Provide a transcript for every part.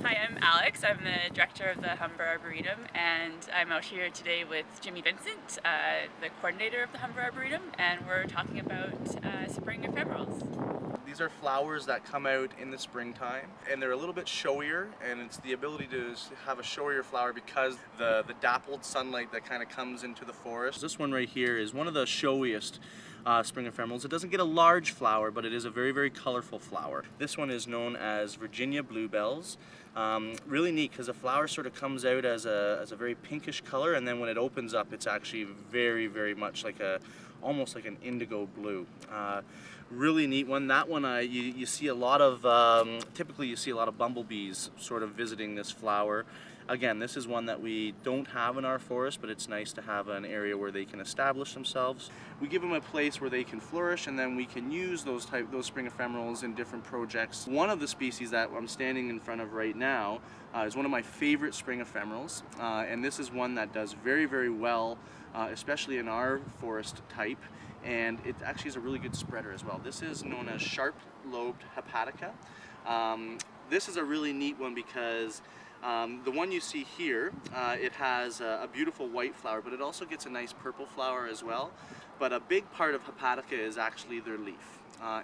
Hi, I'm Alex. I'm the director of the Humber Arboretum, and I'm out here today with Jimmy Vincent, the coordinator of the Humber Arboretum, and we're talking about spring ephemerals. These are flowers that come out in the springtime, and they're a little bit showier, and it's the ability to have a showier flower because the dappled sunlight that kind of comes into the forest. This one right here is one of the showiest spring ephemerals. It doesn't get a large flower, but it is a very, very colorful flower. This one is known as Virginia Bluebells. Really neat because the flower sort of comes out as a very pinkish color, and then when it opens up, it's actually very, very much like almost like an indigo blue. Really neat one. That one you see a lot of, typically you see a lot of bumblebees sort of visiting this flower. Again, this is one that we don't have in our forest, but it's nice to have an area where they can establish themselves. We give them a place where they can flourish, and then we can use those spring ephemerals in different projects. One of the species that I'm standing in front of right now is one of my favorite spring ephemerals, and this is one that does very, very well, especially in our forest type. And it actually is a really good spreader as well. This is known as sharp-lobed hepatica. This is a really neat one because the one you see here, it has a beautiful white flower, but it also gets a nice purple flower as well. But a big part of hepatica is actually their leaf.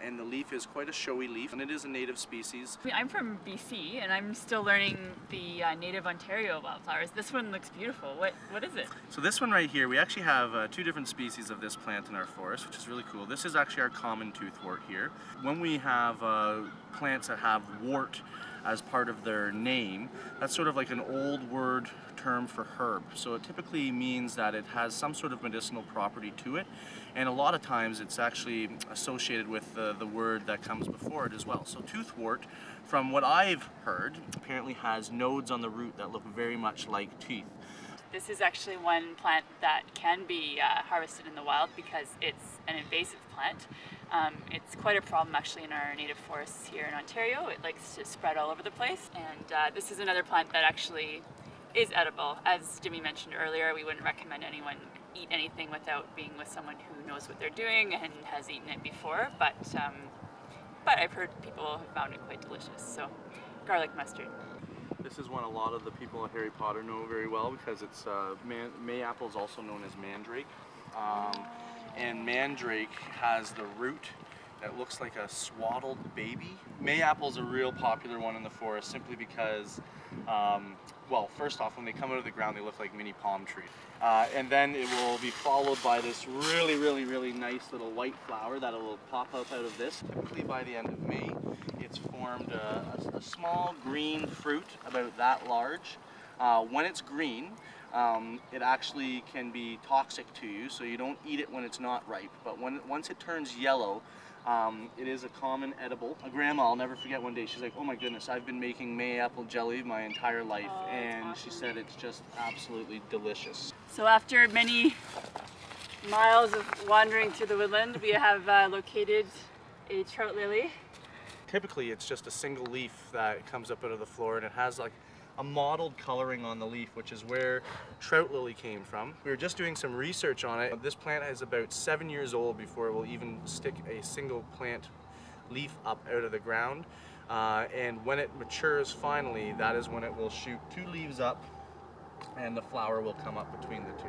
And the leaf is quite a showy leaf, and it is a native species. I'm from BC, and I'm still learning the native Ontario wildflowers. This one looks beautiful. What is it? So this one right here, we actually have two different species of this plant in our forest, which is really cool. This is actually our common toothwort here. When we have plants that have wart as part of their name, that's sort of like an old word term for herb. So it typically means that it has some sort of medicinal property to it, and a lot of times it's actually associated with the word that comes before it as well. So toothwort, from what I've heard, apparently has nodes on the root that look very much like teeth. This is actually one plant that can be harvested in the wild because it's an invasive plant. It's quite a problem actually in our native forests here in Ontario. It likes to spread all over the place, and this is another plant that actually is edible. As Jimmy mentioned earlier, we wouldn't recommend anyone eat anything without being with someone who knows what they're doing and has eaten it before, but I've heard people have found it quite delicious, so garlic mustard. This is one a lot of the people at Harry Potter know very well because it's Mayapple is also known as Mandrake, and Mandrake has the root that looks like a swaddled baby. Mayapple is a real popular one in the forest simply because, well, first off, when they come out of the ground, they look like mini palm trees. And then it will be followed by this really, really, really nice little white flower that will pop up out of this. Typically by the end of May, it's formed a small green fruit about that large. When it's green, it actually can be toxic to you, so you don't eat it when it's not ripe. But once it turns yellow, it is a common edible. My grandma, I'll never forget one day, she's like, oh my goodness, I've been making Mayapple jelly my entire life, and awesome. She said it's just absolutely delicious. So after many miles of wandering through the woodland, we have located a trout lily. Typically it's just a single leaf that comes up out of the floor, and it has like a mottled coloring on the leaf, which is where trout lily came from. We were just doing some research on it. This plant is about 7 years old before it will even stick a single plant leaf up out of the ground. And when it matures finally, that is when it will shoot 2 leaves up and the flower will come up between the two.